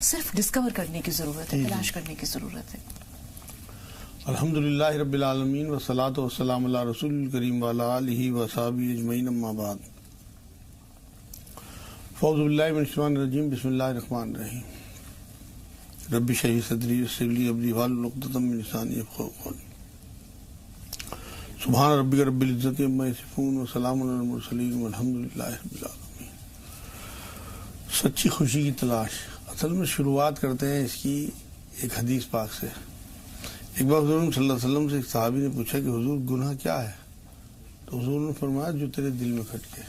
صرف ڈسکور کرنے کی ضرورت ہے، تلاش کرنے کی ضرورت ہے۔ الحمدللہ رب العالمین والصلاة والسلام علی رسول الکریم وعلی آلہ وصحبہ اجمعین، اما بعد۔ اعوذ باللہ من الشیطان الرجیم، بسم اللہ الرحمن الرحیم۔ رب اشرح لی صدری ویسر لی امری واحلل عقدۃ من لسانی یفقہوا قولی۔ سبحان ربک رب العزۃ عما یصفون وسلام علی المرسلین والحمدللہ رب العالمین۔ سچی خوشی کی تلاش۔ اصل میں شروعات کرتے ہیں اس کی ایک حدیث پاک سے۔ ایک بار حضور صلی اللہ علیہ وسلم سے ایک صحابی نے پوچھا کہ حضور گناہ کیا ہے؟ تو حضور نے فرمایا جو تیرے دل میں کھٹ کے،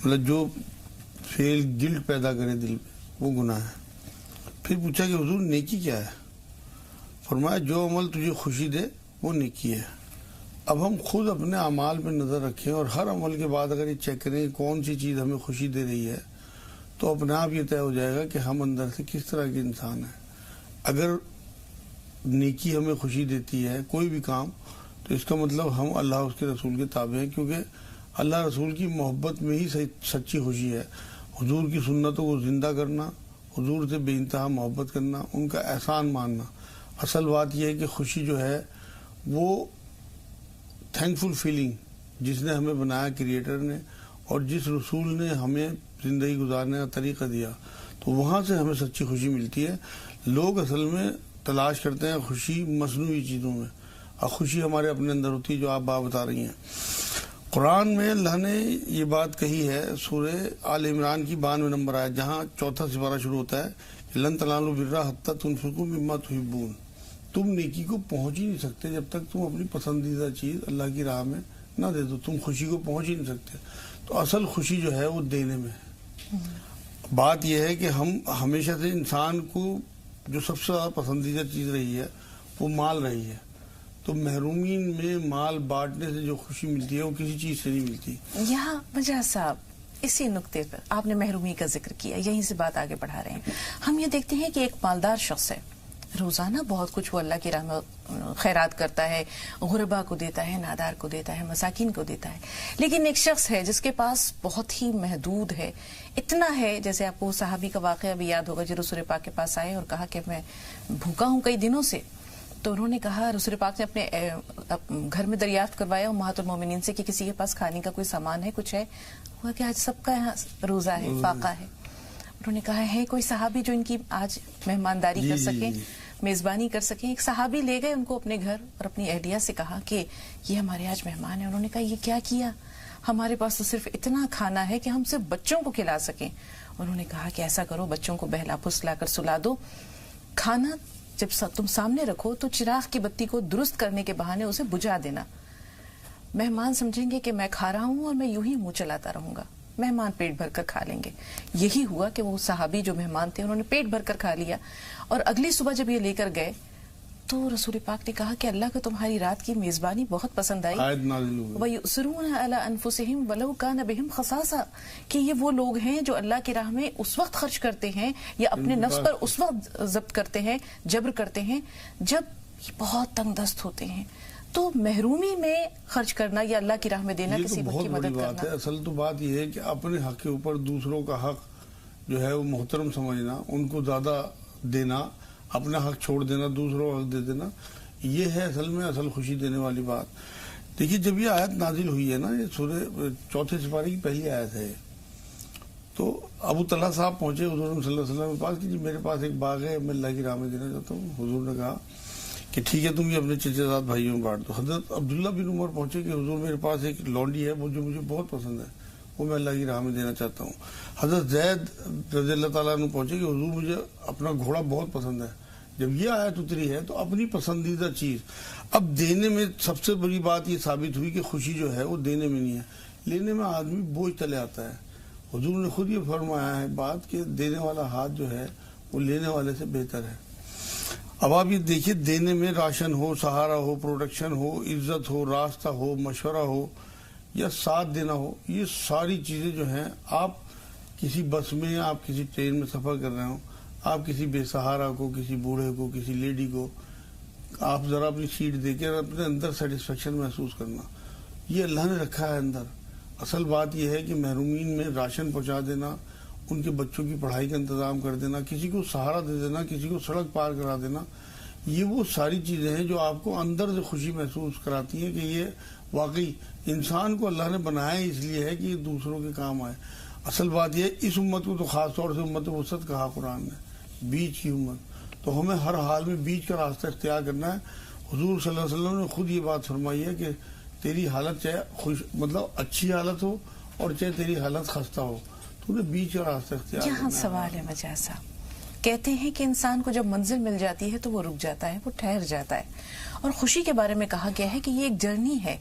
مطلب جو فیل گلٹ پیدا کرے دل میں، وہ گناہ ہے۔ پھر پوچھا کہ حضور نیکی کیا ہے؟ فرمایا جو عمل تجھے خوشی دے وہ نیکی ہے۔ اب ہم خود اپنے اعمال پہ نظر رکھیں اور ہر عمل کے بعد اگر یہ چیک کریں کون سی چیز ہمیں خوشی دے رہی ہے، تو اپنے آپ یہ طے ہو جائے گا کہ ہم اندر سے کس طرح کے انسان ہیں۔ اگر نیکی ہمیں خوشی دیتی ہے کوئی بھی کام، تو اس کا مطلب ہم اللہ اس کے رسول کے تابع ہیں، کیونکہ اللہ رسول کی محبت میں ہی سچی خوشی ہے۔ حضور کی سنتوں کو زندہ کرنا، حضور سے بے انتہا محبت کرنا، ان کا احسان ماننا۔ اصل بات یہ ہے کہ خوشی جو ہے وہ تھینکفل فیلنگ، جس نے ہمیں بنایا کریٹر نے، اور جس رسول نے ہمیں زندگی گزارنے کا طریقہ دیا، تو وہاں سے ہمیں سچی خوشی ملتی ہے۔ لوگ اصل میں تلاش کرتے ہیں خوشی مصنوعی چیزوں میں، اور خوشی ہمارے اپنے اندر ہوتی ہے، جو آپ بات بتا رہی ہیں۔ قرآن میں اللہ نے یہ بات کہی ہے، سورہ آل عمران کی 92 نمبر آیت، جہاں چوتھا سپارہ شروع ہوتا ہے کہ لن تنالوا البر حتی تنفقوا مما تحبون۔ تم نیکی کو پہنچ ہی نہیں سکتے جب تک تم اپنی پسندیدہ چیز اللہ کی راہ میں نہ دے دو، تم خوشی کو پہنچ ہی نہیں سکتے۔ تو اصل خوشی جو ہے وہ دینے میں ہے۔ بات یہ ہے کہ ہم ہمیشہ سے انسان کو جو سب سے زیادہ پسندیدہ چیز رہی ہے وہ مال رہی ہے، تو محرومین میں مال بانٹنے سے جو خوشی ملتی ہے وہ کسی چیز سے نہیں ملتی۔ یہاں مجاز صاحب اسی نقطے پر آپ نے محرومی کا ذکر کیا، یہیں سے بات آگے بڑھا رہے ہیں۔ ہم یہ دیکھتے ہیں کہ ایک مالدار شخص ہے، روزانہ بہت کچھ وہ اللہ کی راہ میں خیرات کرتا ہے، غربا کو دیتا ہے، نادار کو دیتا ہے، مساکین کو دیتا ہے۔ لیکن ایک شخص ہے جس کے پاس بہت ہی محدود ہے، اتنا ہے، جیسے آپ کو صحابی کا واقعہ بھی یاد ہوگا جو رسول پاک کے پاس آئے اور کہا کہ میں بھوکا ہوں کئی دنوں سے۔ تو انہوں نے کہا، رسول پاک نے اپنے گھر میں دریافت کروایا امہات المومنین سے کہ کسی کے پاس کھانے کا کوئی سامان ہے، کچھ ہے؟ ہوا کہ آج سب کا یہاں روزہ ہے، فاقہ ہے۔ انہوں نے کہا ہے کوئی صحابی جو ان کی آج مہمانداری کر سکیں، میزبانی کر سکیں؟ ایک صحابی لے گئے ان کو اپنے گھر اور اپنی اہلیہ سے کہا کہ یہ ہمارے آج مہمان ہیں۔ انہوں نے کہا یہ کیا کیا؟ ہمارے پاس تو صرف اتنا کھانا ہے کہ ہم صرف بچوں کو کھلا سکیں۔ انہوں نے کہا کہ ایسا کرو، بچوں کو بہلا پھسلا کر سلا دو، کھانا جب تم سامنے رکھو تو چراغ کی بتی کو درست کرنے کے بہانے اسے بجھا دینا۔ مہمان سمجھیں گے کہ میں کھا رہا ہوں اور میں یوں ہی منہ چلاتا رہوں گا، مہمان پیٹ بھر کر کھا لیں گے۔ یہی ہوا کہ وہ صحابی جو مہمان تھے انہوں نے پیٹ بھر کر کھا لیا، اور اگلی صبح جب یہ لے کر گئے تو رسول پاک نے کہا کہ اللہ کو تمہاری رات کی میزبانی بہت پسند آئی، وَيُؤْثِرُونَ عَلَىٰ أَنفُسِهِمْ وَلَوْ كَانَ بِهِمْ خَصَاصَةٌ، کہ یہ وہ لوگ ہیں جو اللہ کی راہ میں اس وقت خرچ کرتے ہیں یا اپنے نفس پر اس وقت ضبط کرتے ہیں، جبر کرتے ہیں جب یہ بہت تنگ دست ہوتے ہیں۔ تو محرومی میں خرچ کرنا یا اللہ کی راہ میں دینا، کسی وقت کی مدد کرنا، اصل تو بات یہ ہے کہ اپنے حق کے اوپر دوسروں کا حق جو ہے وہ محترم سمجھنا، ان کو زیادہ دینا، اپنا حق چھوڑ دینا، دوسروں کو حق دے دینا، یہ ہے اصل میں اصل خوشی دینے والی بات۔ دیکھیے جب یہ آیت نازل ہوئی ہے نا، یہ سورہ چوتھے سپارے کی پہلی آیت ہے، تو ابو طلحہ صاحب پہنچے حضور صلی اللہ علیہ وسلم کے پاس کہ جی میرے پاس ایک باغ ہے، میں اللہ کی راہ میں دینا چاہتا ہوں۔ حضور نے کہا کہ ٹھیک ہے، تم یہ اپنے چچا زاد بھائیوں میں بانٹ دو۔ حضرت عبداللہ بن عمر پہنچے کہ حضور میرے پاس ایک لونڈی ہے وہ جو مجھے بہت پسند ہے، وہ میں اللہ کی راہ میں دینا چاہتا ہوں۔ حضرت زید رضی اللہ تعالیٰ عنہ پہنچے کہ حضور مجھے اپنا گھوڑا بہت پسند ہے۔ جب یہ آیت اتری ہے تو اپنی پسندیدہ چیز اب دینے میں سب سے بڑی بات یہ ثابت ہوئی کہ خوشی جو ہے وہ دینے میں نہیں ہے، لینے میں آدمی بوجھ تلے آتا ہے۔ حضور نے خود یہ فرمایا ہے بات کہ دینے والا ہاتھ جو ہے وہ لینے والے سے بہتر ہے۔ اب آپ یہ دیکھیے، دینے میں راشن ہو، سہارا ہو، پروٹیکشن ہو، عزت ہو، راستہ ہو، مشورہ ہو، یا ساتھ دینا ہو، یہ ساری چیزیں جو ہیں، آپ کسی بس میں، آپ کسی ٹرین میں سفر کر رہے ہوں، آپ کسی بے سہارا کو، کسی بوڑھے کو، کسی لیڈی کو آپ ذرا اپنی سیٹ دے کے اپنے اندر سیٹسفیکشن محسوس کرنا، یہ اللہ نے رکھا ہے اندر۔ اصل بات یہ ہے کہ محرومین میں راشن پہنچا دینا ان کے بچوں کی پڑھائی کا انتظام کر دینا، کسی کو سہارا دے دینا، کسی کو سڑک پار کرا دینا، یہ وہ ساری چیزیں ہیں جو آپ کو اندر سے خوشی محسوس کراتی ہیں کہ یہ واقعی انسان کو اللہ نے بنایا اس لیے ہے کہ یہ دوسروں کے کام آئے۔ اصل بات یہ اس امت کو تو خاص طور سے امت وسط کہا قرآن نے، بیچ کی امت، تو ہمیں ہر حال میں بیچ کا راستہ اختیار کرنا ہے۔ حضور صلی اللہ علیہ وسلم نے خود یہ بات فرمائی ہے کہ تیری حالت چاہے مطلب اچھی حالت ہو اور چاہے تیری حالت خستہ ہو، تو نے بیچ کا راستہ اختیار کرنا ہے۔ یہاں سوال ہے مجاز صاحب، کہتے ہیں کہ انسان کو جب منزل مل جاتی ہے تو وہ رک جاتا ہے، وہ ٹھہر جاتا ہے، اور خوشی کے بارے میں کہا گیا ہے کہ یہ ایک جرنی ہے،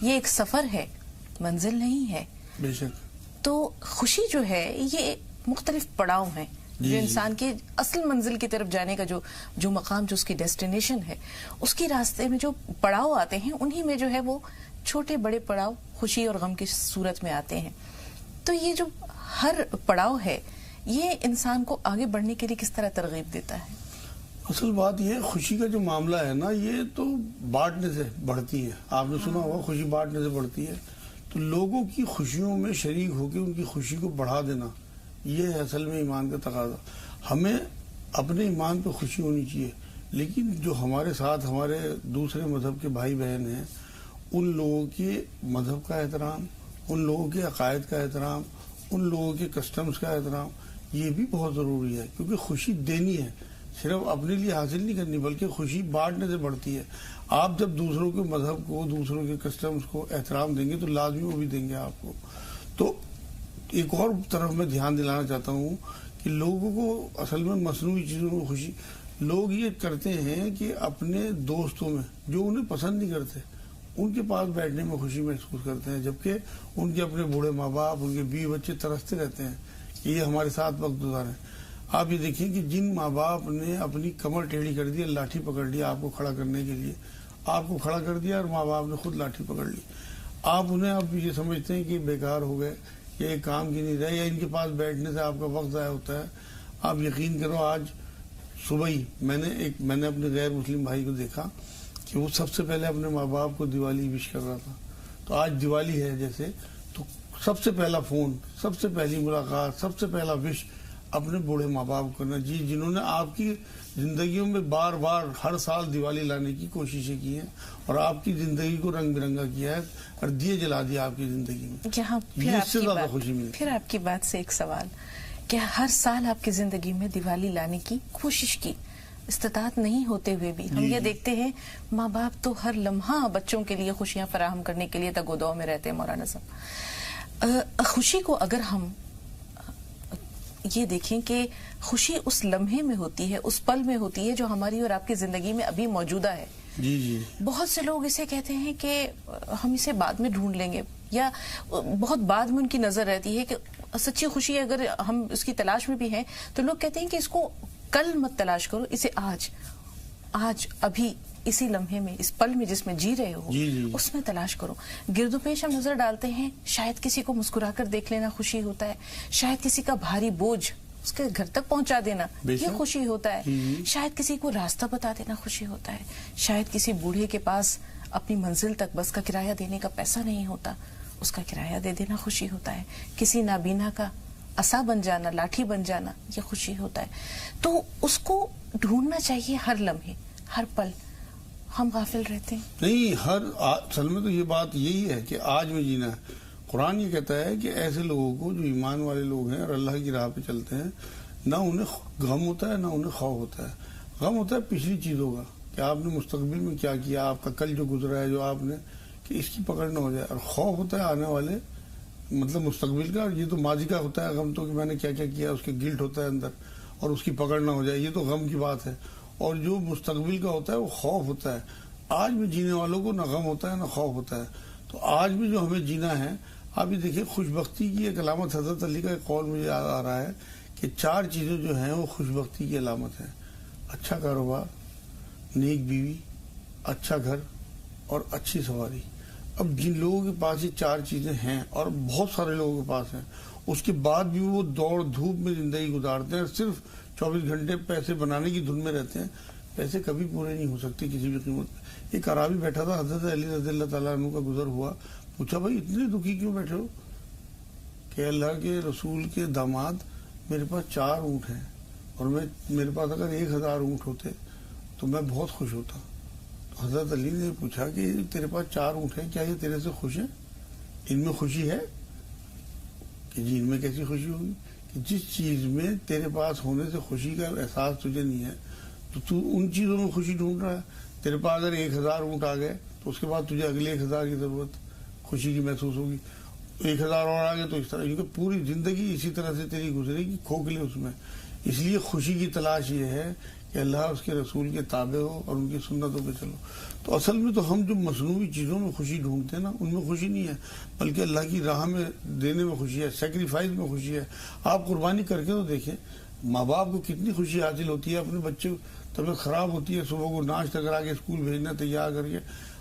یہ ایک سفر ہے، منزل نہیں ہے۔ بے شک۔ تو خوشی جو ہے یہ مختلف پڑاؤ ہیں جو انسان کے اصل منزل کی طرف جانے کا جو مقام، جو اس کی ڈیسٹینیشن ہے، اس کی راستے میں جو پڑاؤ آتے ہیں انہی میں جو ہے وہ چھوٹے بڑے پڑاؤ خوشی اور غم کی صورت میں آتے ہیں۔ تو یہ جو ہر پڑاؤ ہے یہ انسان کو آگے بڑھنے کے لیے کس طرح ترغیب دیتا ہے؟ اصل بات یہ خوشی کا جو معاملہ ہے نا، یہ تو بانٹنے سے بڑھتی ہے۔ آپ نے سنا ہوگا خوشی بانٹنے سے بڑھتی ہے، تو لوگوں کی خوشیوں میں شریک ہو کے ان کی خوشی کو بڑھا دینا، یہ ہے اصل میں ایمان کا تقاضا۔ ہمیں اپنے ایمان پہ خوشی ہونی چاہیے، لیکن جو ہمارے ساتھ ہمارے دوسرے مذہب کے بھائی بہن ہیں ان لوگوں کے مذہب کا احترام، ان لوگوں کے عقائد کا احترام، ان لوگوں کے کسٹمز کا احترام، یہ بھی بہت ضروری ہے، کیونکہ خوشی دینی ہے، صرف اپنے لیے حاصل نہیں کرنی، بلکہ خوشی بانٹنے سے بڑھتی ہے۔ آپ جب دوسروں کے مذہب کو، دوسروں کے کسٹمز کو احترام دیں گے تو لازمی وہ بھی دیں گے آپ کو۔ تو ایک اور طرف میں دھیان دلانا چاہتا ہوں کہ لوگوں کو اصل میں مصنوعی چیزوں میں خوشی، لوگ یہ کرتے ہیں کہ اپنے دوستوں میں جو انہیں پسند نہیں کرتے ان کے پاس بیٹھنے میں خوشی محسوس کرتے ہیں، جبکہ ان کے اپنے بوڑھے ماں باپ، ان کے بیوی بچے ترستے رہتے ہیں کہ یہ ہمارے ساتھ وقت گزاریں۔ آپ یہ دیکھیں کہ جن ماں باپ نے اپنی کمر ٹیڑھی کر دی، لاٹھی پکڑ لیا آپ کو کھڑا کرنے کے لیے، آپ کو کھڑا کر دیا اور ماں باپ نے خود لاٹھی پکڑ لی، آپ انہیں اب یہ سمجھتے ہیں کہ بیکار ہو گئے، یا ایک کام کی نہیں رہے، یا ان کے پاس بیٹھنے سے آپ کا وقت ضائع ہوتا ہے۔ آپ یقین کرو آج صبح ہی میں نے اپنے غیر مسلم بھائی کو دیکھا کہ وہ سب سے پہلے اپنے ماں باپ کو دیوالی وش کر رہا تھا۔ تو آج دیوالی ہے جیسے، تو سب سے پہلا فون، سب سے پہلی ملاقات، سب سے پہلا وش اپنے بوڑھے ماں باپ کو کرنا، جی جنہوں نے آپ کی زندگیوں میں بار بار ہر سال دیوالی لانے کی کوششیں کی ہیں اور آپ کی زندگی کو رنگ برنگا کیا ہے اور دیے جلا دیا آپ کی زندگی میں، یہاں اس سے زیادہ خوشی ملتی۔ پھر آپ کی بات سے ایک سوال، کہ ہر سال آپ کی زندگی میں دیوالی لانے کی کوشش کی، استطاعت نہیں ہوتے ہوئے بھی ہم یہ دیکھتے ہیں ماں باپ تو ہر لمحہ بچوں کے لیے خوشیاں فراہم کرنے کے لیے تگودو میں رہتے ہیں۔ مولانا صاحب، خوشی کو اگر ہم یہ دیکھیں کہ خوشی اس لمحے میں ہوتی ہے، اس پل میں ہوتی ہے جو ہماری اور آپ کی زندگی میں ابھی موجودہ ہے۔ جی جی، بہت سے لوگ اسے کہتے ہیں کہ ہم اسے بعد میں ڈھونڈ لیں گے، یا بہت بعد میں ان کی نظر رہتی ہے کہ سچی خوشی اگر ہم اس کی تلاش میں بھی ہیں تو لوگ کہتے ہیں کہ اس کو کل مت تلاش کرو، اسے آج ابھی اسی لمحے میں، اس پل میں جس میں جی رہے ہو اس میں تلاش کرو۔ گرد و پیش ہم نظر ڈالتے ہیں، شاید کسی کو مسکرا کر دیکھ لینا خوشی ہوتا ہے، شاید کسی کا بھاری بوجھ اس کے گھر تک پہنچا دینا یہ خوشی ہوتا ہے، شاید کسی کو راستہ بتا دینا خوشی ہوتا ہے، شاید کسی بوڑھے کے پاس اپنی منزل تک بس کا کرایہ دینے کا پیسہ نہیں ہوتا، اس کا کرایہ دے دینا خوشی ہوتا ہے، کسی نابینا کا عصا بن جانا، لاٹھی بن جانا یہ خوشی ہوتا ہے۔ تو اس کو ڈھونڈنا چاہیے ہر لمحے، ہر پل۔ ہم غافل رہتے ہیں نہیں، اصل میں تو یہ بات یہی ہے کہ آج میں جینا ہے۔ قرآن یہ کہتا ہے کہ ایسے لوگوں کو جو ایمان والے لوگ ہیں اور اللہ کی راہ پہ چلتے ہیں، نہ انہیں غم ہوتا ہے نہ انہیں خوف ہوتا ہے۔ غم ہوتا ہے پچھلی چیزوں کا کہ آپ نے مستقبل میں کیا کیا، آپ کا کل جو گزرا ہے جو آپ نے، کہ اس کی پکڑ نہ ہو جائے، اور خوف ہوتا ہے آنے والے مطلب مستقبل کا، اور یہ تو ماضی کا ہوتا ہے غم، تو کہ میں نے کیا کیا کیا، اس کے گلٹ ہوتا ہے اندر اور اس کی پکڑ نہ ہو جائے، یہ تو غم کی بات ہے۔ اور جو مستقبل کا ہوتا ہے وہ خوف ہوتا ہے۔ آج بھی جینے والوں کو نہ غم ہوتا ہے نہ خوف ہوتا ہے۔ تو آج بھی جو ہمیں جینا ہے، آپ یہ دیکھیں خوش بختی کی ایک علامت، حضرت علی کا ایک قول مجھے یاد آ رہا ہے کہ 4 چیزیں جو ہیں وہ خوش بختی کی علامت ہیں: اچھا کاروبار، نیک بیوی، اچھا گھر اور اچھی سواری۔ اب جن لوگوں کے پاس یہ 4 چیزیں ہیں، اور بہت سارے لوگوں کے پاس ہیں، اس کے بعد بھی وہ دوڑ دھوپ میں زندگی گزارتے ہیں، صرف 24 گھنٹے پیسے بنانے کی دھن میں رہتے ہیں، پیسے کبھی پورے نہیں ہو سکتے کسی بھی قیمت پہ۔ ایک عرابی بیٹھا تھا، حضرت علی رضی اللہ تعالیٰ عنہ کا گزر ہوا، پوچھا بھائی اتنے دکھی کیوں بیٹھے ہو؟ کہ اللہ کے رسول کے داماد میرے پاس 4 اونٹ ہیں اور میرے پاس اگر 1000 اونٹ ہوتے تو میں بہت خوش ہوتا. تو حضرت علی نے پوچھا کہ تیرے پاس 4 اونٹ ہیں, کیا یہ تیرے سے خوش ہیں؟ ان میں خوشی ہے؟ کہ جی ان میں کیسی خوشی ہوگی؟ کہ جس چیز میں تیرے پاس ہونے سے خوشی کا احساس تجھے نہیں ہے تو ان چیزوں میں خوشی ڈھونڈ رہا ہے. تیرے پاس اگر 1000 اونٹ آ گئے تو اس کے بعد تجھے اگلے 1000 کی ضرورت خوشی کی محسوس ہوگی, 1000 اور آگے تو اس طرح, کیونکہ پوری زندگی اسی طرح سے تیری گزرے گی کھوکھلے اس میں. اس لیے خوشی کی تلاش یہ ہے کہ اللہ اس کے رسول کے تابع ہو اور ان کی سنتوں پہ چلو. تو اصل میں تو ہم جو مصنوعی چیزوں میں خوشی ڈھونڈتے ہیں نا, ان میں خوشی نہیں ہے, بلکہ اللہ کی راہ میں دینے میں خوشی ہے, سیکریفائز میں خوشی ہے. آپ قربانی کر کے تو دیکھیں, ماں باپ کو کتنی خوشی حاصل ہوتی ہے, اپنے بچے طبیعت خراب ہوتی ہے, صبح کو ناشتہ کرا کے اسکول بھیجنا تیار کر کے,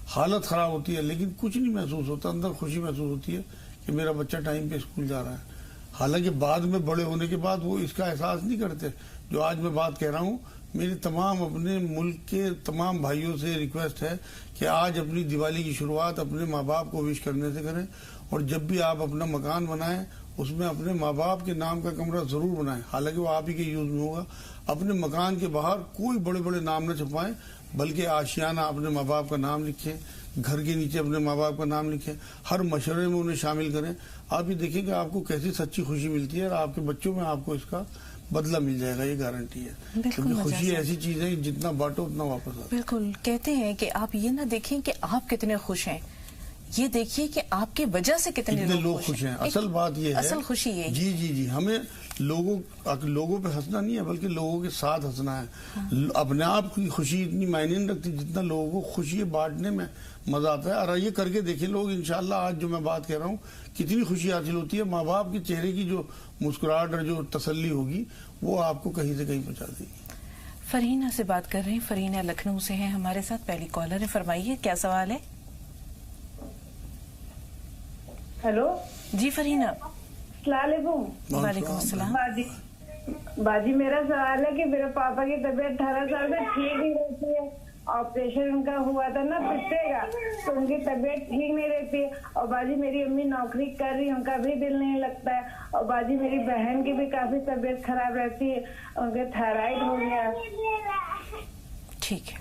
حالت خراب ہوتی ہے لیکن کچھ نہیں محسوس ہوتا, اندر خوشی محسوس ہوتی ہے کہ میرا بچہ ٹائم پہ اسکول جا رہا ہے. حالانکہ بعد میں بڑے ہونے کے بعد وہ اس کا احساس نہیں کرتے. جو آج میں بات کہہ رہا ہوں, میری تمام اپنے ملک کے تمام بھائیوں سے ریکویسٹ ہے کہ آج اپنی دیوالی کی شروعات اپنے ماں باپ کو وش کرنے سے کریں, اور جب بھی آپ اپنا مکان بنائیں اس میں اپنے ماں باپ کے نام کا کمرہ ضرور بنائیں, حالانکہ وہ آپ ہی کے یوز میں ہوگا. اپنے مکان کے باہر کوئی بڑے بڑے نام نہ چھپائیں, بلکہ آشیانہ اپنے ماں باپ کا نام لکھیں, گھر کے نیچے اپنے ماں باپ کا نام لکھیں, ہر مشورے میں انہیں شامل کریں. آپ یہ دیکھیں کہ آپ کو کیسی سچی خوشی ملتی ہے, اور آپ کے بچوں میں آپ کو اس کا بدلہ مل جائے گا, یہ گارنٹی ہے. کیونکہ خوشی ایسی چیز ہے جتنا بانٹو اتنا واپس آتا. بالکل. کہتے ہیں کہ آپ یہ نہ دیکھیں کہ آپ کتنے خوش ہیں, یہ دیکھیے کہ آپ کی وجہ سے کتنے لوگ خوش ہیں. اصل بات یہ ہے, اصل خوشی یہ جی جی جی, ہمیں لوگوں پہ ہنسنا نہیں ہے بلکہ لوگوں کے ساتھ ہنسنا ہے. اپنے آپ کی خوشی اتنی معنی نہیں رکھتی جتنا لوگوں کو خوشی بانٹنے میں مزہ آتا ہے. اور یہ کر کے دیکھیں لوگ, انشاءاللہ آج جو میں بات کہہ رہا ہوں کتنی خوشی حاصل ہوتی ہے. ماں باپ کے چہرے کی جو مسکراہٹ اور جو تسلی ہوگی وہ آپ کو کہیں سے کہیں پہنچا دے گی. فرینہ سے بات کر رہے ہیں, فرینہ لکھنؤ سے ہیں ہمارے ساتھ, پہلی کالر ہے. فرمائیے کیا سوال ہے؟ ہیلو جی فرینہ. السلام علیکم. وعلیکم السلام. باجی میرا سوال ہے کہ میرے پاپا کی طبیعت 18 سال سے ٹھیک نہیں رہتی ہے. آپریشن ان کا ہوا تھا نا پتے کا, تو ان کی طبیعت ٹھیک نہیں رہتی ہے. اور باجی میری امی نوکری کر رہی, ان کا بھی دل نہیں لگتا ہے. اور باجی میری بہن کی بھی کافی طبیعت خراب رہتی ہے, ان کے تھائرائڈ ہو گیا. ٹھیک ہے,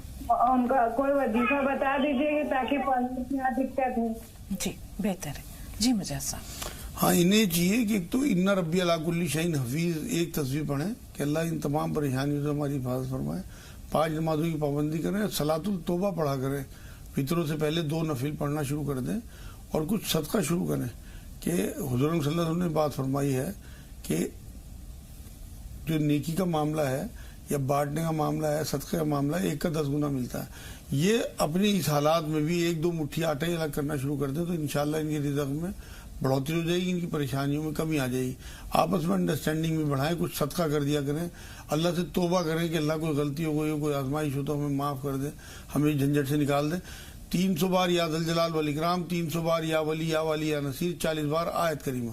ان کا کوئی وظیفہ بتا دیجیے کہ تاکہ پڑھنے میں دقت ہو. جی بہتر ہے. جی مجاز صاحب. ہاں, انہیں چاہیے کہ ایک تو ان ربی علی کل شیء حفیظ ایک تصویر پڑھیں کہ اللہ ان تمام پریشانیوں سے ہماری حفاظت فرمائے. 5 نمازوں کی پابندی کریں, صلاۃ التوبہ پڑھا کریں, فطروں سے پہلے 2 نفل پڑھنا شروع کر دیں, اور کچھ صدقہ شروع کریں. کہ حضور صلی اللہ علیہ وسلم نے بات فرمائی ہے کہ جو نیکی کا معاملہ ہے یا بانٹنے کا معاملہ ہے, صدقے کا معاملہ ہے, 1 کا 10 گنا ملتا ہے. یہ اپنی اس حالات میں بھی 1-2 مٹھی آٹا ہی الگ کرنا شروع کر دیں تو انشاءاللہ ان کی رزق میں بڑھوتری ہو جائے گی, ان کی پریشانیوں میں کمی آ جائے گی. آپس میں انڈرسٹینڈنگ بھی بڑھائیں, کچھ صدقہ کر دیا کریں, اللہ سے توبہ کریں کہ اللہ کوئی غلطی ہو گئی ہو, کوئی آزمائش ہو تو ہمیں معاف کر دے, ہمیں جھنجھٹ سے نکال دے. 300 بار یا ذل جلال والاکرام, 300 بار یا ولی یا والی یا نصیر, 40 بار آیت کریمہ.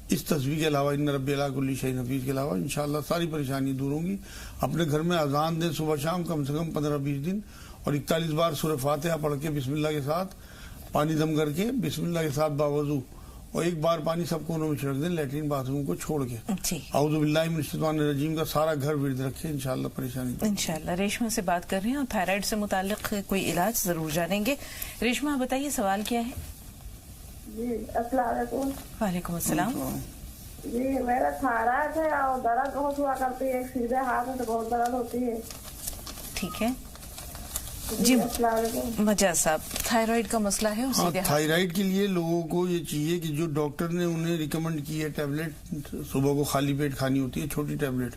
اس تصویر کے علاوہ ان رب علی کل شیء حفیظ کے علاوہ انشاءاللہ ساری پریشانی دور ہوں گی. اپنے گھر میں اذان دیں صبح شام کم سے کم 15-20 دن, اور 41 بار سورہ فاتحہ پڑھ کے بسم اللہ کے ساتھ پانی دم کر کے بسم اللہ کے ساتھ باوضو, اور 1 بار پانی سب کونوں میں چھڑک دیں لیٹرین باتھ روم کو چھوڑ کے. اعوذ باللہ من الشیطان الرجیم کا سارا گھر ورد رکھے, انشاءاللہ پریشانی. انشاءاللہ. ریشما سے بات کر رہے ہیں اور تھائرائڈ سے متعلق کوئی علاج ضرور جانیں گے. ریشما بتائیے سوال کیا ہے؟ جی السلام علیکم. وعلیکم السلام. جی میرا تھائرائڈ ہے اور درد بہت ہوا کرتی ہے, سیدھے ہاتھ میں بہت درد ہوتی ہے. ٹھیک ہے جی. مجاز صاحب, تھائرائڈ کا مسئلہ ہے. ہاں, تھائرائڈ کے لیے لوگوں کو یہ چاہیے کہ جو ڈاکٹر نے انہیں ریکمنڈ کی ہے ٹیبلٹ صبح کو خالی پیٹ کھانی ہوتی ہے, چھوٹی ٹیبلٹ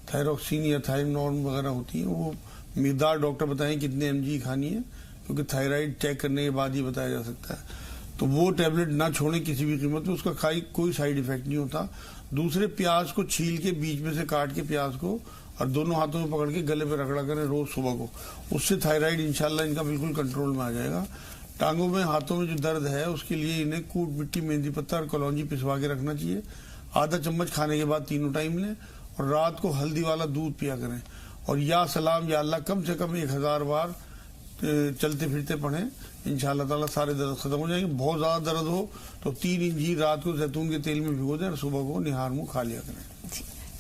تھائروکسین یا تھائرونورم وغیرہ ہوتی ہے, وہ مقدار ڈاکٹر بتائیں کتنے mg کھانی ہے, کیونکہ تھائرائڈ چیک کرنے کے بعد ہی بتایا جا سکتا ہے. تو وہ ٹیبلٹ نہ چھوڑیں کسی بھی قیمت میں, اس کا کوئی سائیڈ ایفیکٹ نہیں ہوتا. دوسرے, پیاز کو چھیل کے بیچ میں سے کاٹ کے پیاز کو اور دونوں ہاتھوں میں پکڑ کے گلے پہ رگڑا کریں روز صبح کو, اس سے تھائرائڈ انشاءاللہ ان کا بالکل کنٹرول میں آ جائے گا. ٹانگوں میں ہاتھوں میں جو درد ہے اس کے لیے انہیں کوٹ مٹی, مہندی پتہ اور کلونجی پسوا کے رکھنا چاہیے. آدھا چمچ کھانے کے بعد 3 ٹائم لیں, اور رات کو ہلدی والا دودھ پیا کریں, اور یا سلام یا اللہ کم سے کم 1000 بار چلتے پھرتے پڑھیں. انشاءاللہ تعالیٰ سارے درد ختم ہو جائیں گے. بہت زیادہ درد ہو تو 3 انجیر رات کو زیتون کے تیل میں بھگو دیں اور صبح کو نہار منہ کھا لیا کریں.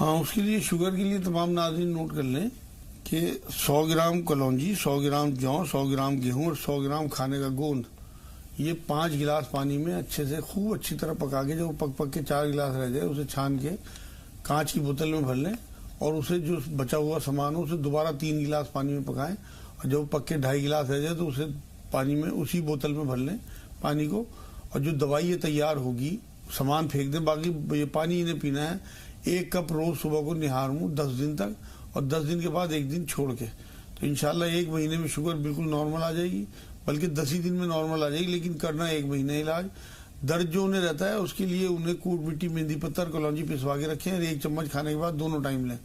ہاں اس کے لیے شوگر کے لیے تمام ناظرین نوٹ کر لیں کہ 100 گرام کلونجی، 100 گرام جو، 100 گرام گیہوں اور 100 گرام کھانے کا گوند، یہ 5 گلاس پانی میں اچھے سے خوب اچھی طرح پکا کے، جب پک کے 4 گلاس رہ جائے اسے چھان کے کانچ کی بوتل میں بھر لیں، اور اسے جو بچا ہوا سامان ہو اسے دوبارہ 3 گلاس پانی میں پکائیں، اور جب پک کے 2.5 گلاس رہ جائے تو اسے پانی میں اسی بوتل میں بھر لیں پانی کو، اور جو دوائی یہ تیار ہوگی سامان پھینک دیں، باقی یہ پانی انہیں پینا ہے 1 کپ روز صبح کو نہار منہ 10 دن تک، اور 10 دن کے بعد 1 دن چھوڑ کے، تو انشاءاللہ 1 مہینے میں شوگر بالکل نارمل آ جائے گی، بلکہ 10 ہی دن میں نارمل آ جائے گی، لیکن کرنا 1 مہینہ علاج۔ درد جو انہیں رہتا ہے اس کے لیے انہیں کوٹ مٹی، مہندی پتر، کلونجی پسوا کے رکھیں، اور 1 چمچ کھانے کے بعد دونوں ٹائم لیں۔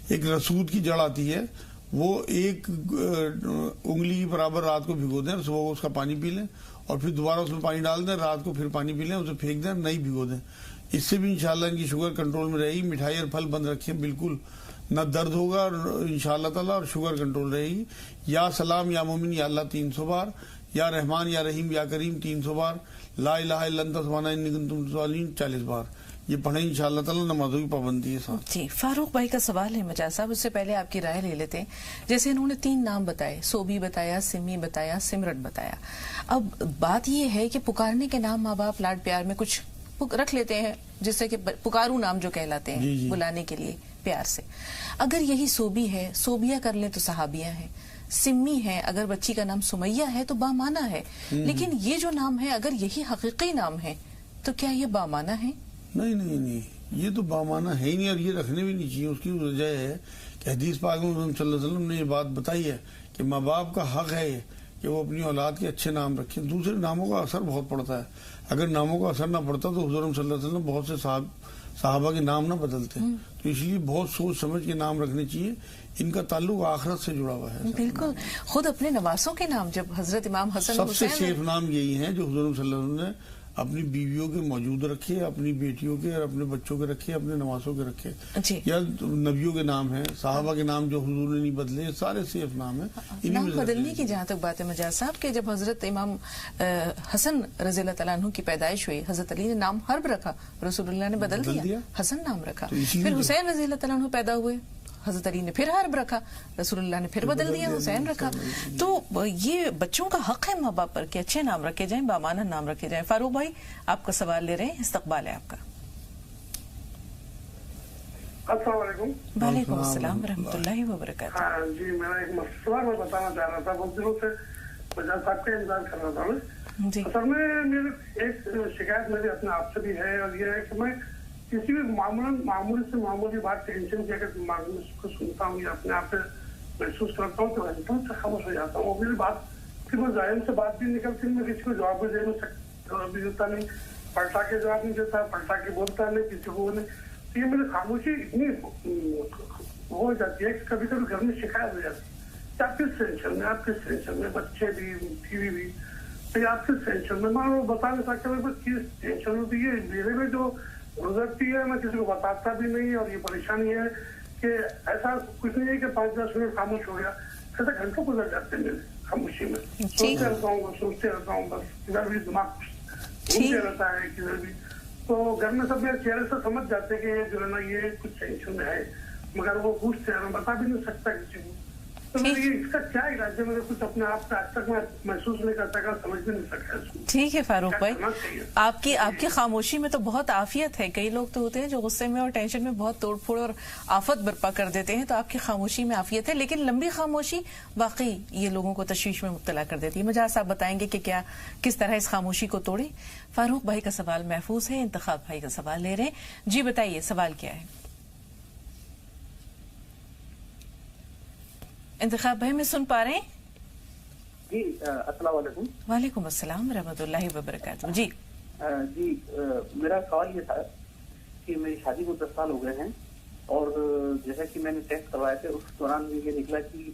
ایک رسود کی جڑ آتی ہے، وہ 1 انگلی کی برابر رات کو بھگو دیں، صبح کو اس کا پانی پی لیں، اور پھر دوبارہ اس میں پانی ڈال دیں، رات کو پھر پانی پی لیں، اسے پھینک دیں، نہیں بھگو دیں۔ اس سے بھی انشاءاللہ ان کی شوگر کنٹرول میں رہے گی۔ مٹھائی اور پھل بند رکھیں، بالکل نہ درد ہوگا اور انشاءاللہ تعالی، اور شوگر کنٹرول رہے گی۔ یا سلام یا مومن یا اللہ 300 بار، یا رحمان یا رحیم یا کریم 300 بار، لا الہ الا انت سبحانک انی کنت من الظالمین 40 بار، یہ پڑھیں انشاءاللہ تعالی، نمازوں کی پابندی ہے ساتھ۔ جی فاروق بھائی کا سوال ہے مجاز صاحب، اس سے پہلے آپ کی رائے لے لیتے ہیں۔ جیسے انہوں نے 3 نام بتائے، سوبی بتایا، سمی بتایا، سمرت بتایا، اب بات یہ ہے کہ پکارنے کے نام ماں باپ لاڈ پیار میں کچھ رکھ لیتے ہیں، جس سے کہ پکارو نام جو کہلاتے ہیں بلانے کے لیے پیار سے۔ اگر یہی سوبی ہے، سوبیا کر لیں تو صحابیہ ہے، سمی ہے، اگر بچی کا نام سمیہ ہے تو بامانہ ہے، لیکن یہ جو نام ہے اگر یہی حقیقی نام ہے تو کیا یہ بامانہ ہے؟ نہیں، یہ تو بامانہ ہے ہی نہیں، اور یہ رکھنے بھی نہیں چاہیے۔ اس کی وجہ ہے کہ حدیث پاک میں صلی اللہ علیہ وسلم نے یہ بات بتائی ہے کہ ماں باپ کا حق ہے کہ وہ اپنی اولاد کے اچھے نام رکھیں۔ دوسرے ناموں کا اثر بہت پڑتا ہے، اگر ناموں کا اثر نہ پڑتا تو حضور صلی اللہ علیہ وسلم بہت سے صحابہ کے نام نہ بدلتے، تو اس لیے بہت سوچ سمجھ کے نام رکھنے چاہیے، ان کا تعلق آخرت سے جڑا ہوا ہے۔ بالکل، خود اپنے نواسوں کے نام جب حضرت امام حسن سب سے سیف نام یہی ہیں جو حضور صلی اللہ علیہ وسلم نے اپنی بیویوں کے موجود رکھے، اپنی بیٹیوں کے اور اپنے بچوں کے رکھے، اپنے نواسوں کے رکھے، یا نبیوں کے نام ہیں، صحابہ کے نام جو حضور نے نہیں بدلے، سارے سیف نام ہیں۔ نام بدلنے کی جہاں تک بات ہے مجاز صاحب کہ جب حضرت امام حسن رضی اللہ تعالیٰ عنہ کی پیدائش ہوئی، حضرت علی نے نام حرب رکھا، رسول اللہ نے بدل دیا، حسن نام رکھا۔ پھر حسین رضی اللہ تعالیٰ عنہ پیدا ہوئے، حضرت علی نے پھر حرب رکھا، رسول اللہ نے پھر بدل دیا، حسین رکھا۔ تو یہ بچوں کا حق ہے ماں باپ پر کہ اچھے نام رکھے جائیں، بامانہ نام رکھے جائیں۔ فاروق بھائی آپ کا سوال لے رہے ہیں، استقبال ہے آپ کا۔ السلام علیکم۔ وعلیکم السلام ورحمۃ اللہ وبرکاتہ۔ ہاں جی، میرا ایک مسئلہ میں بتانا چاہ رہا تھا، بہت دنوں سے مجاز صاحب کا انتظار کر رہا تھا میں۔ جی اصل میں میری ایک شکایت میری اپنے آپ سے بھی ہے، اور یہ ہے کہ میں کسی بھی معمولی سے معمولی بات ٹینشن کی اگر معمولی کو سنتا ہوں یا اپنے آپ سے محسوس کرتا ہوں تو ایک دم سے خاموش ہو جاتا ہوں۔ وہ میری بات پھر وہ ظاہر سے بات بھی نکلتی، میں کسی کو جواب بھی دیتا نہیں، پلٹا کے جواب نہیں دیتا، پلٹا کے بولتا نہیں کسی کو نہیں۔ تو یہ میری خاموشی اتنی ہو جاتی ہے کہ کبھی کبھی گھر میں شکایت ہو جاتی ہے کہ آپ کس ٹینشن میں، آپ کس ٹینشن میں، بچے بھی، بیوی بھی، تو آپ کس ٹینشن میں۔ میں بتا نہیں سکتا میرے کو کس ٹینشن ہوتی ہے، میرے میں جو گزرتی ہے میں کسی کو بتاتا بھی نہیں، اور یہ پریشانی ہے کہ ایسا کچھ نہیں ہے کہ 5-10 منٹ خاموش ہو گیا، ایسا گھنٹوں گزر جاتے ہیں میرے خاموشی میں، سوچتے رہتا ہوں، سوچتے رہتا ہوں، بس ادھر بھی دماغ گھومتے رہتا ہے کدھر بھی۔ تو گھر میں سب میرے چہرے سے سمجھ جاتے کہ جو ہے نا یہ کچھ ٹینشن میں ہے، مگر وہ پوچھتے ہیں، میں بتا بھی نہیں سکتا کسی کو۔ تو اس کا کیا علاج ہے؟ میرے کچھ اپنے آپ سے آج تک میں محسوس نہیں کر سکا، سمجھ بھی نہیں سکا اس کو۔ ٹھیک ہے فاروق بھائی، آپ کی خاموشی میں تو بہت عافیت ہے۔ کئی لوگ تو ہوتے ہیں جو غصے میں اور ٹینشن میں بہت توڑ پھوڑ اور آفت برپا کر دیتے ہیں، تو آپ کی خاموشی میں عافیت ہے، لیکن لمبی خاموشی واقعی یہ لوگوں کو تشویش میں مبتلا کر دیتی ہے۔ مجاز صاحب بتائیں گے کہ کس طرح اس خاموشی کو توڑیں؟ فاروق بھائی کا سوال محفوظ ہے، انتخاب بھائی کا سوال لے رہے ہیں۔ جی بتائیے سوال کیا ہے؟ انتخاب بھائی میں سن پا رہے ہیں؟ جی السلام علیکم۔ وعلیکم السلام ورحمۃ اللہ وبرکاتہ۔ جی میرا سوال یہ تھا کہ میری شادی کو 10 سال ہو گئے ہیں، اور جیسا کہ میں نے ٹیسٹ کروائے تھے اس دوران یہ نکلا کہ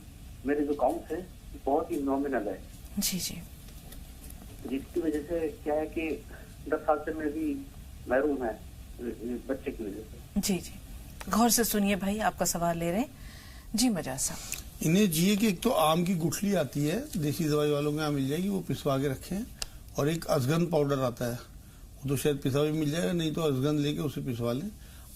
میرے جو کاؤنٹ ہے بہت ہی نامنل ہے۔ جی جی، جس کی وجہ سے کیا ہے کہ 10 سال سے میں بھی محروم ہے بچے کی وجہ سے۔ جی جی، غور سے سنیے بھائی، آپ کا سوال لے رہے ہیں۔ جی مجاز صاحب، انہیں چاہیے کہ ایک تو آم کی گٹھلی آتی ہے، دیسی دوائی والوں کے یہاں مل جائے گی، وہ پسوا کے رکھیں، اور ایک ازگند پاؤڈر آتا ہے، وہ تو شاید پسا بھی مل جائے گا، نہیں تو ازگند لے کے اسے پسوا لیں۔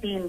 3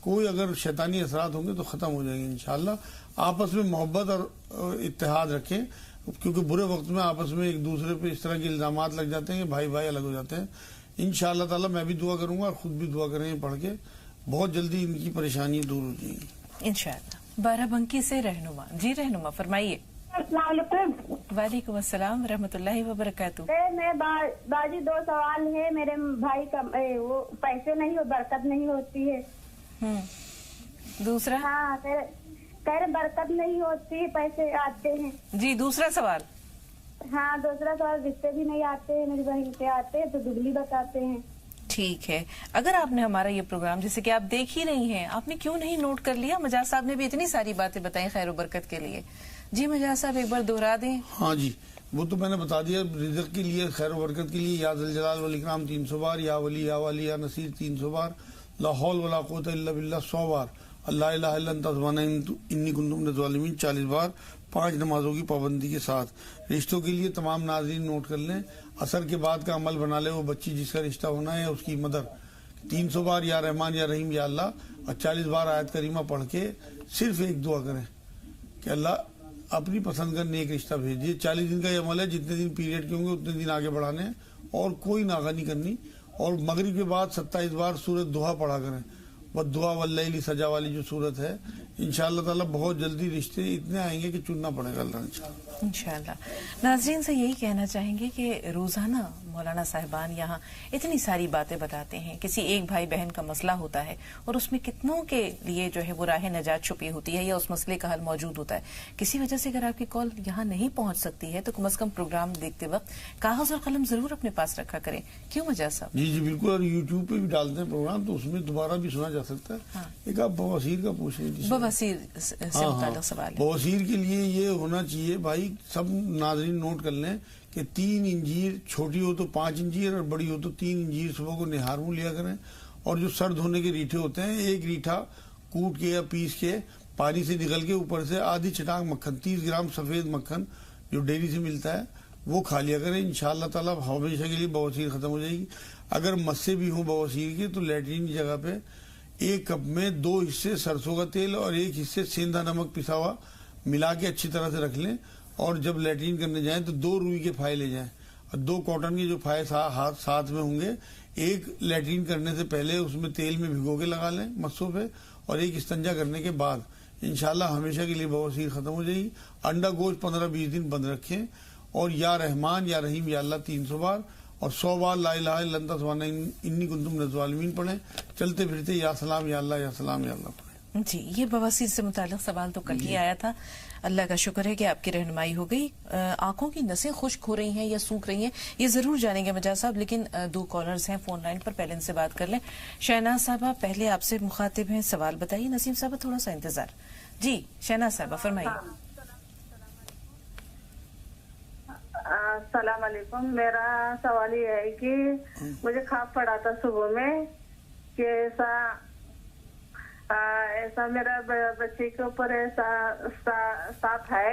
کوئی اگر شیطانی اثرات ہوں گے تو ختم ہو جائیں گے انشاءاللہ. آپس میں محبت اور اتحاد رکھیں، کیونکہ برے وقت میں آپس میں ایک دوسرے پہ اس طرح کے الزامات لگ جاتے ہیں کہ بھائی بھائی الگ ہو جاتے ہیں. انشاءاللہ تعالی میں بھی دعا کروں گا اور خود بھی دعا کریں پڑھ کے، بہت جلدی ان کی پریشانی دور ہو جائیں گی انشاءاللہ. بارہ بنکی سے رہنما. جی رہنما فرمائیے. السلام علیکم. وعلیکم السلام ورحمۃ اللہ وبرکاتہ. میں باجی 2 سوال ہے میرے بھائی کا. وہ پیسے نہیں ہو، برکت نہیں ہوتی ہے. دوسرا؟ ہاں کہہ رہے برکت نہیں ہوتی، پیسے آتے ہیں. جی دوسرا سوال. ہاں دوسرا سوال، رشتے بھی نہیں آتے، میری بہن کے آتے تو دبلی بتاتے ہیں. ٹھیک ہے. اگر آپ نے ہمارا یہ پروگرام جیسے کہ آپ دیکھ ہی رہی ہیں، آپ نے کیوں نہیں نوٹ کر لیا؟ مجاز صاحب نے بھی اتنی ساری باتیں بتائیں خیر و برکت کے لیے. جی مجاز صاحب ایک بار دوہرا دیں. ہاں جی وہ تو میں نے بتا دیا. رزق کے لیے، خیر و برکت کے لیے یا ذوالجلال والاکرام 300 بار، یا ولی یا ولی یا نصیر 300 بار، لا حول ولا قوت الا باللہ 100 بار، اللہ الہ الا انت سبحانک انی کنت من الظالمین 40 بار، 5 نمازوں کی پابندی کے ساتھ. رشتوں کے لیے تمام ناظرین نوٹ کر لیں، عصر کے بعد کا عمل بنا لے. وہ بچی جس کا رشتہ ہونا ہے اس کی مدر 300 بار یا رحمان یا رحیم یا اللہ، اور 40 بار آیت کریمہ پڑھ کے صرف ایک دعا کریں کہ اللہ اپنی پسند کا نیک رشتہ بھیجیے. 40 دن کا یہ عمل ہے، جتنے دن پیریڈ کے ہوں گے اتنے دن آگے بڑھانے ہیں اور کوئی ناغہ نہیں کرنی. اور مغرب کے بعد 27 بار سورۃ دہا پڑھا کریں. والدہا واللیل سجا والی جو سورت ہے، انشاءاللہ تعالی بہت جلدی رشتے اتنے آئیں گے کہ چننا پڑے گا اللہ انشاءاللہ. ناظرین سے یہی کہنا چاہیں گے کہ روزانہ مولانا صاحبان یہاں اتنی ساری باتیں بتاتے ہیں. کسی ایک بھائی بہن کا مسئلہ ہوتا ہے اور اس میں کتنوں کے لیے جو ہے وہ راہ نجات چھپی ہوتی ہے یا اس مسئلے کا حل موجود ہوتا ہے. کسی وجہ سے اگر آپ کی کال یہاں نہیں پہنچ سکتی ہے تو کم از کم پروگرام دیکھتے وقت کاغذ اور قلم ضرور اپنے پاس رکھا کریں. کیوں مجاز صاحب؟ جی بالکل. اور یوٹیوب پہ بھی ڈالتے ہیں پروگرام تو اس میں دوبارہ بھی سنا جا سکتا ہے. ایک آپ بواسیر کا پوچھ رہے ہیں. بواسیر سے متعلق سوال ہے. بواسیر کے لیے یہ ہونا چاہیے بھائی، سب ناظرین نوٹ کر لیں کہ 3 انجیر، چھوٹی ہو تو 5 انجیر اور بڑی ہو تو 3 انجیر صبح کو نہار منہ لیا کریں. اور جو سر دھونے کے ریٹھے ہوتے ہیں، ایک ریٹھا کوٹ کے یا پیس کے پانی سے نکل کے اوپر سے آدھی چٹانگ مکھن، 30 گرام سفید مکھن جو ڈیری سے ملتا ہے وہ کھا لیا کریں. انشاءاللہ تعالی ہمیشہ کے لیے بواسیر ختم ہو جائے گی. اگر مسے بھی ہوں بواسیر کے تو لیٹرین کی جگہ پہ 1 کپ میں 2 حصے سرسوں کا تیل اور 1 حصے سیندا نمک پسا ہوا ملا کے اچھی طرح سے رکھ لیں. اور جب لیٹرین کرنے جائیں تو 2 روئی کے پھائے لے جائیں اور 2 کاٹن کے جو پھائے ساتھ میں ہوں گے. ایک لیٹرین کرنے سے پہلے اس میں تیل میں بھگو کے لگا لیں مسوں پہ، اور ایک استنجا کرنے کے بعد انشاءاللہ ہمیشہ کے لیے بواسیر ختم ہو جائے گی. انڈا گوشت 15-20 دن بند رکھیں اور یا رحمان یا رحیم یا اللہ 300 بار اور 100 بار لا الہ الا انت سبحانک انی کنت من الظالمین پڑھیں. چلتے پھرتے یا سلام یا اللہ یا سلام یا اللہ پڑھیں. جی یہ بواسیر سے متعلق سوال تو کل ہی آیا تھا. اللہ کا شکر ہے کہ آپ کی رہنمائی ہو گئی. آنکھوں کی نسیں خشک ہو رہی ہیں یا سوکھ رہی ہیں یہ ضرور جانیں گے مجاز صاحب، لیکن 2 کالرز ہیں فون لائن پر، پہلے ان سے بات کر لیں. شہناز صاحبہ پہلے آپ سے مخاطب ہیں، سوال بتائیے. نسیم صاحبہ تھوڑا سا انتظار. جی شہناز صاحبہ فرمائیے. السلام علیکم. میرا سوال یہ ہے کہ مجھے خواب پڑا تھا صبح میں کہ ایسا میرا بچے کے اوپر ایسا سانپ ہے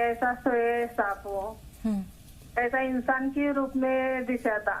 ایسا سوئے سانپ وہ ایسا انسان کے روپ میں دکھا تھا.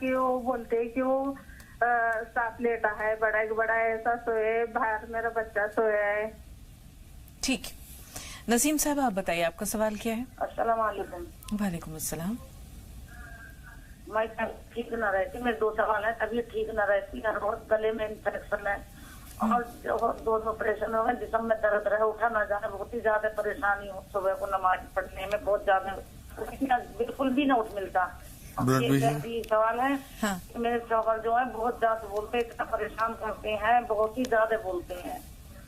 کہ وہ بولتے کہ وہ سانپ لیٹا ہے بڑا ایسا سوئے باہر میرا بچہ سویا ہے. ٹھیک. نسیم صاحب آپ بتائیے آپ کا سوال کیا ہے؟ السلام علیکم. وعلیکم السلام. میں ٹھیک نہ رہتی، میرے 2 سوال ہیں. طبیعت ٹھیک نہ رہتی ہے، بہت گلے میں انفیکشن ہے اور 2 آپریشن ہو گئے، جسم میں درد رہے، اٹھا نہ جانا، بہت ہی زیادہ پریشانی ہو. صبح کو نماز پڑھنے میں بہت زیادہ بالکل بھی نہ اٹھ ملتا. سوال ہے کہ میرے شوہر جو ہے بہت زیادہ بولتے، اتنا پریشان کرتے ہیں، بہت ہی زیادہ بولتے ہیں.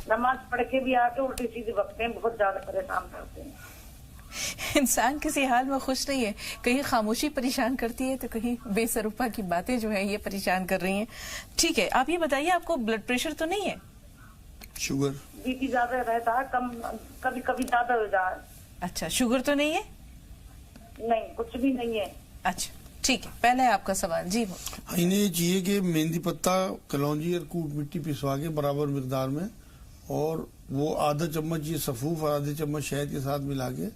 نماز پڑھ کے بھی آ کے الٹی سیدھی بکتے ہیں، بہت زیادہ پریشان کرتے ہیں. انسان کسی حال میں خوش نہیں ہے، کہیں خاموشی پریشان کرتی ہے تو کہیں بے سروپا کی باتیں جو ہیں یہ پریشان کر رہی ہیں. ٹھیک ہے آپ یہ بتائیے آپ کو بلڈ پریشر تو نہیں ہے؟ شوگر بی پی زیادہ رہتا ہے، کم کبھی کبھی زیادہ ہو جائے. اچھا شوگر تو نہیں ہے؟ نہیں کچھ بھی نہیں ہے. اچھا ٹھیک ہے پہلے آپ کا سوال. جی انہیں یہ چاہیے کہ مہندی پتا کلونجی اور کوٹ مٹی پسوا کے برابر مقدار میں اور وہ آدھا چمچ یہ سفوف اور آدھے چمچ شہد کے ساتھ ملا کے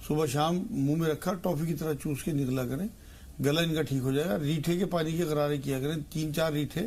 صبح شام منہ میں رکھا ٹافی کی طرح چوس کے نکلا کریں. گلا ان کا ٹھیک ہو جائے گا. ریٹھے کے پانی کے غرارے کیا کریں 3-4 ریٹھے